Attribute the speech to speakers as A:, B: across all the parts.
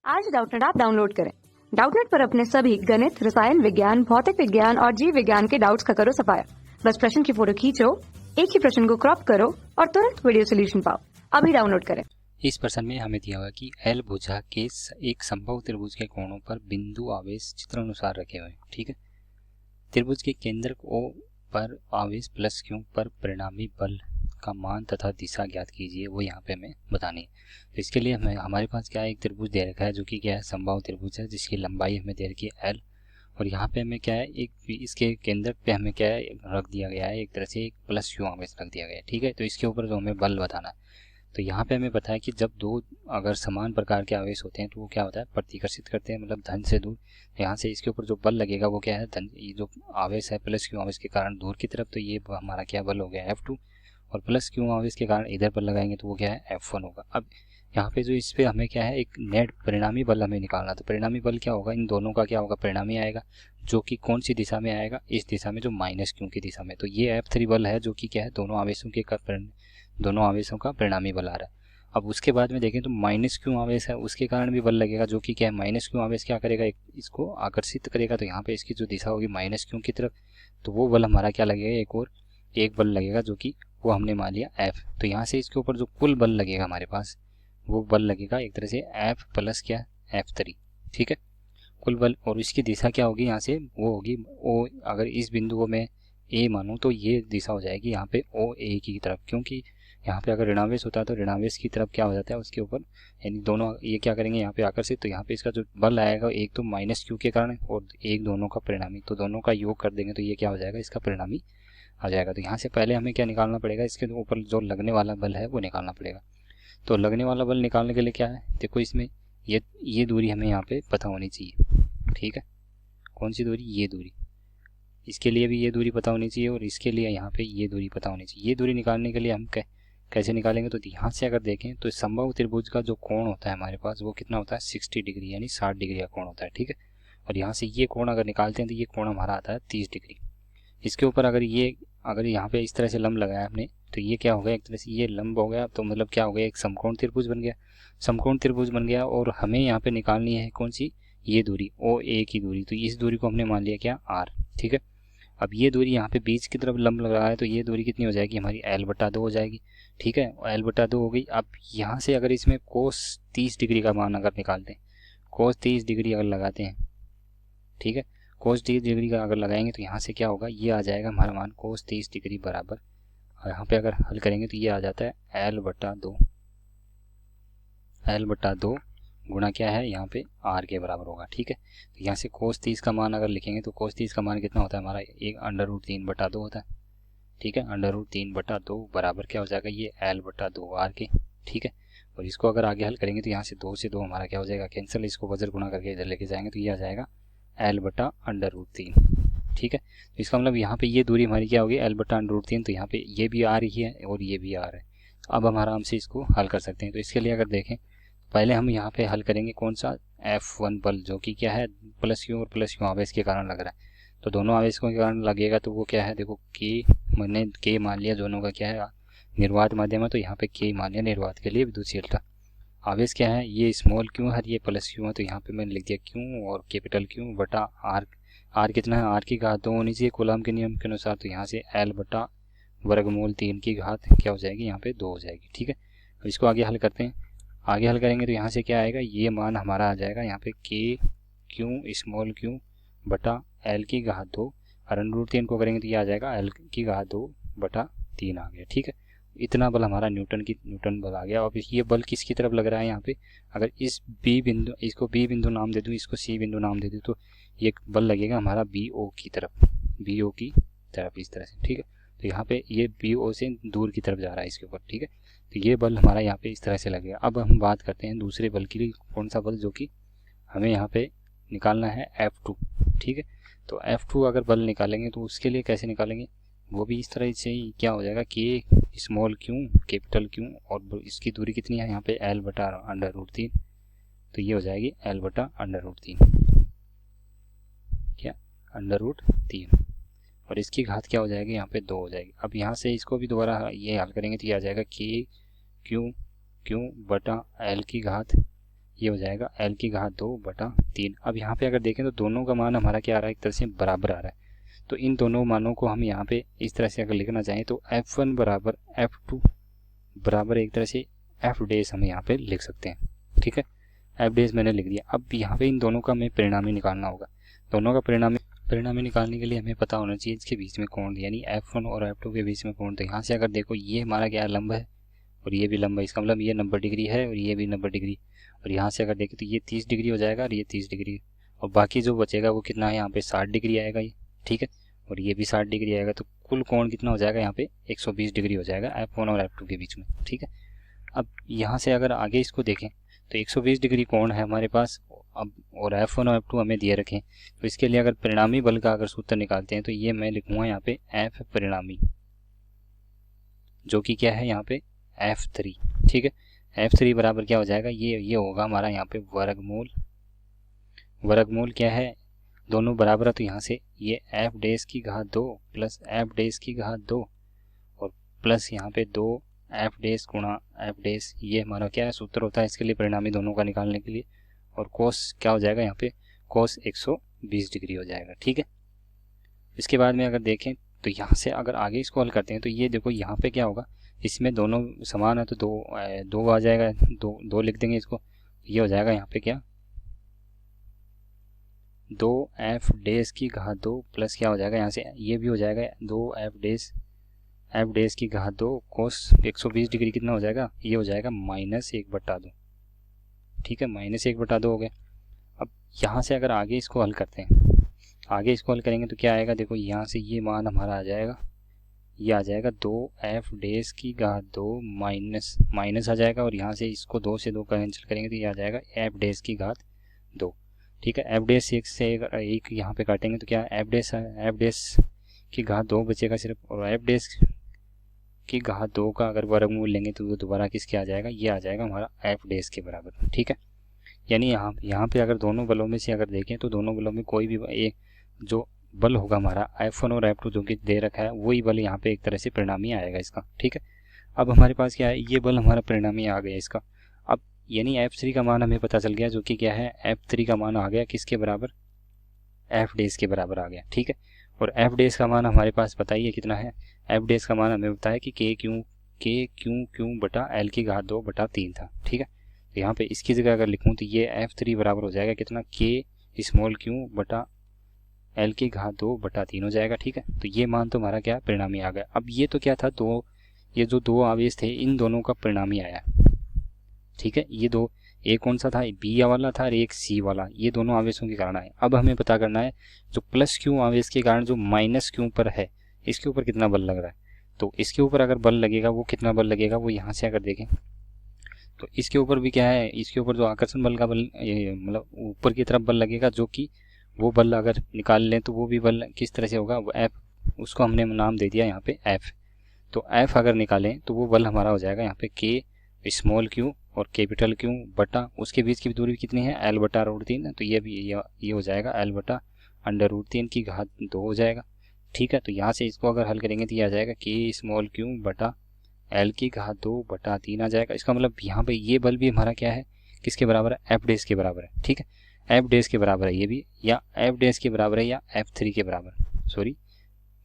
A: आज Doubtnut app download करें। Doubtnut पर अपने सभी गणित, रसायन विज्ञान, भौतिक विज्ञान और जीव विज्ञान के डाउट्स का करो सफाया। बस प्रश्न की फोटो खींचो, एक ही प्रश्न को क्रॉप करो और तुरंत वीडियो सोल्यूशन पाओ। अभी डाउनलोड करें।
B: इस प्रश्न में हमें दिया हुआ कि एल भुजा के एक समबाहु त्रिभुज के कोणों पर बिंदु आवेश चित्रानुसार रखे हुए हैं। ठीक है, त्रिभुज के केंद्र O पर आवेश प्लस Q पर परिणामी बल का मान तथा दिशा ज्ञात कीजिए, वो यहाँ पे हमें बतानी है। तो इसके लिए हमारे पास क्या है, एक त्रिभुज दे रखा है जो कि क्या है, समबाहु त्रिभुज है, जिसकी लंबाई हमें दे रखी है L। और यहाँ पे हमें क्या है, एक इसके केंद्र पे हमें क्या है रख दिया गया है, एक तरह से एक प्लस Q आवेश रख दिया गया है। ठीक है, तो इसके ऊपर जो हमें बल बताना है, तो यहाँ पे हमें पता है कि जब दो अगर समान प्रकार के आवेश होते हैं तो वो क्या होता है, प्रतिकर्षित करते हैं, मतलब धन से दूर। यहाँ से इसके ऊपर जो बल लगेगा वो क्या है, धन, ये जो आवेश है प्लस Q आवेश के कारण दूर की तरफ, तो ये हमारा क्या बल हो गया F2। और प्लस Q आवेश के कारण इधर बल लगाएंगे तो वो क्या है, F1 होगा। अब यहाँ पे जो इस पे हमें क्या है, एक नेट परिणामी बल हमें निकालना। तो परिणामी बल क्या होगा, इन दोनों का क्या होगा, परिणामी आएगा, जो कि कौन सी दिशा में आएगा, इस दिशा में, जो माइनस Q की दिशा में। तो ये F3 बल है जो कि क्या है, दोनों आवेशों का परिणामी बल आ रहा है। अब उसके बाद में देखें तो माइनस Q आवेश है, उसके कारण भी बल लगेगा, जो कि क्या है, माइनस Q आवेश क्या करेगा, इसको आकर्षित करेगा। तो यहाँ पे इसकी जो दिशा होगी माइनस Q की तरफ, तो वो बल हमारा क्या लगेगा, एक बल लगेगा, जो कि वो हमने मान लिया F। तो यहाँ से इसके ऊपर जो कुल बल लगेगा हमारे पास, वो बल लगेगा एक तरह से F प्लस क्या, F3। ठीक है, कुल बल। और इसकी दिशा क्या होगी, यहाँ से वो होगी O। अगर इस बिंदु को मैं A मानूँ तो ये दिशा हो जाएगी यहाँ पे OA की तरफ, क्योंकि यहाँ पे अगर ऋणावेश होता है तो ऋणावेश की तरफ क्या हो जाता है, उसके ऊपर, यानी दोनों ये क्या करेंगे यहाँ पे आकर्षित। तो यहाँ पे इसका जो बल आएगा, एक तो माइनस Q के कारण और एक दोनों का परिणामी, तो दोनों का योग कर देंगे तो ये क्या हो जाएगा, इसका परिणामी आ जाएगा। तो यहाँ से पहले हमें क्या निकालना पड़ेगा, इसके ऊपर जो लगने वाला बल है वो निकालना पड़ेगा। तो लगने वाला बल निकालने के लिए क्या है, देखो इसमें ये दूरी हमें यहाँ पे पता होनी चाहिए। ठीक है, कौन सी दूरी, ये दूरी, इसके लिए भी ये दूरी पता होनी चाहिए और इसके लिए यहाँ पे ये दूरी पता होनी चाहिए। ये दूरी निकालने के लिए हम कैसे निकालेंगे, तो यहाँ से अगर देखें तो समबाहु त्रिभुज का जो कोण होता है हमारे पास, वो कितना होता है, 60 डिग्री, यानी 60 डिग्री का कोण होता है। ठीक है, और यहाँ से ये कोण अगर निकालते हैं तो ये कोण हमारा आता है 30 डिग्री। इसके ऊपर अगर यहाँ पे इस तरह से लंब लगाया आपने, तो ये क्या हो गया, एक तरह से ये लंब हो गया, तो मतलब क्या हो गया, एक समकोण त्रिभुज बन गया। समकोण त्रिभुज बन गया और हमें यहाँ पे निकालनी है कौन सी, ये दूरी, OA की दूरी। तो इस दूरी को हमने मान लिया क्या, R। ठीक है, अब ये दूरी यहाँ पे बीच की तरफ लंब लगा है, तो ये दूरी कितनी हो जाएगी हमारी, L/2 हो जाएगी। ठीक है, L/2 हो गई। अब यहाँ से अगर इसमें कोस 30 डिग्री का मान अगर निकालते हैं, कोस 30 डिग्री अगर लगाते हैं, ठीक है, कोस 30 डिग्री का अगर लगाएंगे तो यहाँ से क्या होगा, ये आ जाएगा हमारा मान कोस 30 डिग्री बराबर, यहाँ पे अगर हल करेंगे तो ये आ जाता है L/2 गुणा क्या है, यहाँ पे R के बराबर होगा। ठीक है, तो यहाँ से कोस 30 का मान अगर लिखेंगे तो कोस 30 का मान कितना होता है हमारा, एक √3/2 होता है। ठीक है, √3/2 बराबर क्या हो जाएगा, ये L/2 R के। ठीक है, और इसको अगर आगे हल करेंगे तो यहाँ से 2 से 2 हमारा क्या हो जाएगा, कैंसिल। इसको वज्र गुणा करके इधर लेके जाएंगे तो ये आ जाएगा L/√3। ठीक है, तो इसका मतलब यहाँ पे ये दूरी हमारी क्या होगी, L/√3। तो यहाँ पे ये भी आ रही है और ये भी आ रहा है। अब हम आराम से इसको हल कर सकते हैं। तो इसके लिए अगर देखें, पहले हम यहाँ पे हल करेंगे कौन सा, F1 बल, जो कि क्या है, प्लस Q और प्लस Q आवेश के कारण लग रहा है। तो दोनों आवेशों के कारण लगेगा तो वो क्या है, देखो मैंने K मान लिया, दोनों का क्या है, निर्वात माध्यम है, तो यहाँ पे K मान लिया निर्वात के लिए विद्युतशीलता। आवेश क्या है, ये स्मॉल Q है, ये प्लस Q है, तो यहाँ पे मैंने लिख दिया Q और कैपिटल Q बटा R कितना है, R की घात 2 होनी चाहिए कूलम के नियम के अनुसार। तो यहाँ से L/3 की घात क्या हो जाएगी, यहाँ पे 2 हो जाएगी। ठीक है, अब इसको आगे हल करते हैं। आगे हल करेंगे तो यहाँ से क्या आएगा, ये मान हमारा आ जाएगा यहाँ पे Q स्मॉल q बटा L की घात 2, और √3 को करेंगे तो ये आ जाएगा L की घात 2 बटा 3 आ गया। ठीक है, इतना बल हमारा न्यूटन बल आ गया। अब ये बल किसकी तरफ लग रहा है, यहाँ पे अगर इसको B बिंदु नाम दे दूँ, इसको C बिंदु नाम दे दूँ, तो ये बल लगेगा हमारा BO की तरफ इस तरह से। ठीक है, तो यहाँ पे ये BO से दूर की तरफ जा रहा है इसके ऊपर। ठीक है, तो ये बल हमारा यहाँ पे इस तरह से लगेगा। अब हम बात करते हैं दूसरे बल की, कौन सा बल, जो कि हमें यहाँ पे निकालना है F2। ठीक है, तो F2 अगर बल निकालेंगे तो उसके लिए कैसे निकालेंगे, वो भी इस तरह से ही क्या हो जाएगा, K small Q capital Q, और इसकी दूरी कितनी है यहाँ पे L/√3, तो ये हो जाएगी L/√3 क्या, √3, और इसकी घात क्या हो जाएगी, यहाँ पे 2 हो जाएगी। अब यहाँ से इसको भी दोबारा ये हल करेंगे तो ये आ जाएगा Q बटा L की घात ये हो जाएगा L की घात 2 बटा 3। अब यहाँ पे अगर देखें तो दोनों का मान हमारा क्या आ रहा है, एक तरह से बराबर आ रहा है। तो इन दोनों मानों को हम यहाँ पे इस तरह से अगर लिखना चाहें तो F1 बराबर F2 बराबर एक तरह से F डेज हम यहाँ पे लिख सकते हैं। ठीक है, F डेज मैंने लिख दिया। अब यहाँ पे इन दोनों का हमें परिणामी निकालना होगा। दोनों का परिणामी निकालने के लिए हमें पता होना चाहिए इसके बीच में कोण, यानी F1 और F2 के बीच में कोण। तो यहाँ से अगर देखो ये हमारा क्या लंब है और ये भी लंब है, इसका मतलब ये 90 डिग्री है और ये भी 90 डिग्री। और यहाँ से अगर देखें तो ये 30 डिग्री हो जाएगा और ये 30 डिग्री, और बाकी जो बचेगा वो कितना है, यहाँ पे 60 डिग्री आएगा ये। ठीक है, और ये भी 60 डिग्री आएगा। तो कुल कोण कितना हो जाएगा यहाँ पे 120 डिग्री हो जाएगा F1 और F2 के बीच में। ठीक है, अब यहाँ से अगर आगे इसको देखें तो 120 डिग्री कोण है हमारे पास, अब और F1 और F2 हमें दिए रखें। तो इसके लिए अगर परिणामी बल का अगर सूत्र निकालते हैं तो ये मैं लिखूंगा यहाँ पे F परिणामी, जो कि क्या है यहाँ पे F3। ठीक है, F3 बराबर क्या हो जाएगा, ये होगा हमारा यहाँ पे वर्गमूल। वर्गमूल क्या है, दोनों बराबर है तो यहाँ से ये F डेज की घात 2 प्लस F डेज की घात 2 और प्लस यहाँ पे 2 F डेज गुणा F डेज, ये हमारा क्या है सूत्र होता है इसके लिए परिणामी दोनों का निकालने के लिए। और कोस क्या हो जाएगा यहाँ पे, कोस 120 डिग्री हो जाएगा। ठीक है, इसके बाद में अगर देखें तो यहाँ से अगर आगे इसको हल करते हैं तो ये देखो यहाँ पे क्या होगा, इसमें दोनों समान है तो दो आ जाएगा, दो लिख देंगे इसको। ये हो जाएगा यहाँ पे क्या 2F डेज की घात 2 प्लस क्या हो जाएगा यहाँ से ये भी हो जाएगा 2F डेज की घात 2 कोस 120 डिग्री कितना हो जाएगा, ये हो जाएगा -1/2। ठीक है, -1/2 हो गया। अब यहाँ से अगर आगे इसको हल करते हैं, आगे इसको हल करेंगे तो क्या आएगा, देखो यहाँ से ये मान हमारा आ जाएगा, ये आ जाएगा 2F डेज की घात 2 माइनस आ जाएगा, और यहाँ से इसको 2 से 2 कैंसिल करेंगे तो ये आ जाएगा F डेज की घात 2। ठीक है, F डेज से अगर एक यहाँ पे काटेंगे तो क्या F डेज की घात 2 बचेगा सिर्फ, और F डेज की घात 2 का अगर वर्गमूल लेंगे तो वो दोबारा किसके आ जाएगा, ये आ जाएगा हमारा F डेज के बराबर। ठीक है, यानी यहाँ पे अगर दोनों बलों में से अगर देखें तो दोनों बलों में कोई भी एक जो बल होगा हमारा F1 और F2 जो कि दे रखा है वही बल यहाँ पे एक तरह से परिणामी आएगा इसका। ठीक है, अब हमारे पास क्या है, ये बल हमारा परिणामी आ गया इसका। अब यानी F3 का मान हमें पता चल गया, जो कि क्या है F3 का मान आ गया किसके बराबर, F डेज के बराबर आ गया। ठीक है, और F डेज का मान हमारे पास बताइए कितना है, F डेज का मान हमें बताया कि K क्यू बटा L की घात 2 बटा 3 था। ठीक है, तो यहाँ पे इसकी जगह अगर लिखूँ तो ये F3 बराबर हो जाएगा कितना, K स्मॉल क्यू बटा L की घात 2 बटा 3 हो जाएगा। ठीक है, तो ये मान तो हमारा क्या परिणामी आ गया। अब ये तो क्या था, ये जो दो आवेश थे इन दोनों का परिणामी आया। ठीक है, ये दो, एक कौन सा था, B वाला था और एक C वाला, ये दोनों आवेशों के कारण आए। अब हमें पता करना है जो प्लस क्यू आवेश के कारण जो माइनस क्यू पर है इसके ऊपर कितना बल लग रहा है। तो इसके ऊपर अगर बल लगेगा वो कितना बल लगेगा, वो यहाँ से अगर देखें तो इसके ऊपर भी क्या है, इसके ऊपर जो आकर्षण बल का बल मतलब ऊपर की तरफ बल लगेगा, जो कि वो बल अगर निकाल लें तो वो भी बल किस तरह से होगा, वो F, उसको हमने नाम दे दिया यहाँ पे F। तो F अगर निकालें तो वो बल हमारा हो जाएगा यहाँ पे K स्मॉल क्यू और कैपिटल क्यू बटा उसके बीच की दूरी कितनी है L बटा √3, तो ये भी ये हो जाएगा L बटा √3 की घात 2 हो जाएगा। ठीक है, तो यहाँ से इसको अगर हल करेंगे तो ये आ जाएगा K स्मॉल क्यू बटा L की घात 2 बटा 3 आ जाएगा। इसका मतलब यहाँ पे ये बल भी हमारा क्या है, किसके बराबर है, F डेज के बराबर है। ठीक है, F डेज के बराबर है ये भी, या F डेज के बराबर है या F3 के बराबर, सॉरी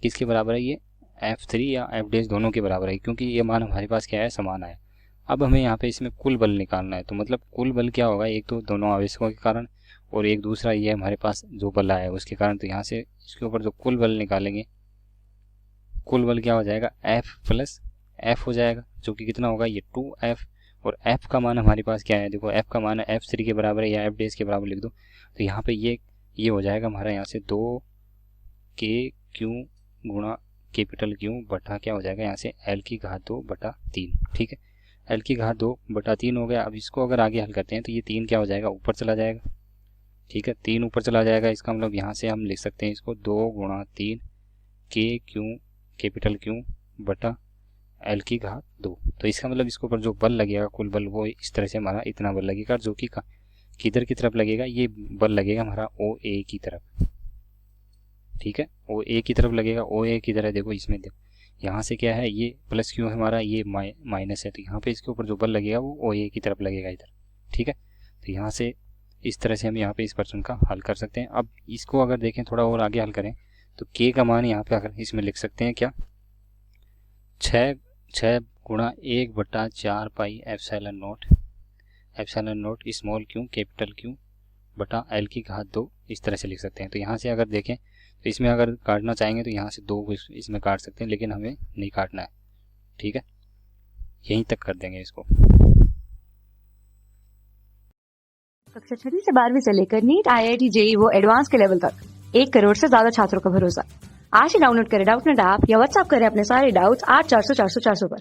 B: किसके बराबर है, ये F3 या F डेज दोनों के बराबर है, क्योंकि ये मान हमारे पास क्या है, समान है। अब हमें यहाँ पे इसमें कुल बल निकालना है, तो मतलब कुल बल क्या होगा, एक तो दोनों आवेशों के कारण और एक दूसरा ये हमारे पास जो बल आया है उसके कारण। तो यहाँ से इसके ऊपर जो कुल बल निकालेंगे, कुल बल क्या हो जाएगा, F प्लस F हो जाएगा, जो कि कितना होगा, ये 2F, और F का मान हमारे पास क्या है, देखो F का मान है F3 के बराबर है या F डेज के बराबर लिख दो। तो यहाँ पे ये हो जाएगा हमारा यहाँ से 2K क्यू गुणा कैपिटल क्यू बटा क्या हो जाएगा यहाँ से L की घात 2 बटा 3। ठीक है, L की घात 2 बटा 3 हो गया। अब इसको अगर आगे हल करते हैं तो ये 3 क्या हो जाएगा, ऊपर चला जाएगा। ठीक है, 3 ऊपर चला जाएगा, इसका मतलब यहाँ से हम लिख सकते हैं इसको 2 गुणा 3 K क्यू कैपिटल क्यू बटा L की घात 2। तो इसका मतलब इसके ऊपर जो बल लगेगा कुल बल वो इस तरह से हमारा इतना बल लगेगा, जो कि किधर की तरफ लगेगा, ये बल लगेगा हमारा OA की तरफ। ठीक है, OA की तरफ लगेगा। OA किधर है, देखो इसमें देखो यहाँ से क्या है, ये प्लस क्यू है हमारा, ये माइनस है, तो यहाँ पे इसके ऊपर जो बल लगेगा वो OA की तरफ लगेगा इधर। ठीक है, तो यहाँ से इस तरह से हम यहाँ पे इस प्रश्न का हल कर सकते हैं। अब इसको अगर देखें थोड़ा और आगे हल करें तो के का मान यहाँ पे अगर इसमें लिख सकते हैं क्या, 6 गुणा 1/4 pi epsilon note small Q capital Q बटा एल की घात 2, इस तरह से लिख सकते हैं। तो यहाँ से अगर देखें तो इसमें अगर काटना चाहेंगे तो यहाँ से 2 इसमें काट सकते हैं, लेकिन हमें नहीं काटना है, ठीक है, यहीं तक कर देंगे इसको।
A: कक्षा 6 से 12वीं से लेकर नीट, IIT, JEE वो एडवांस के लेवल तक 1 करोड़ से ज्यादा छात्रों का भरोसा। आज ही डाउनलोड करें डाउटनेट ऐप या व्हाट्सएप करें अपने सारे डाउट्स 8400 400 400 पर।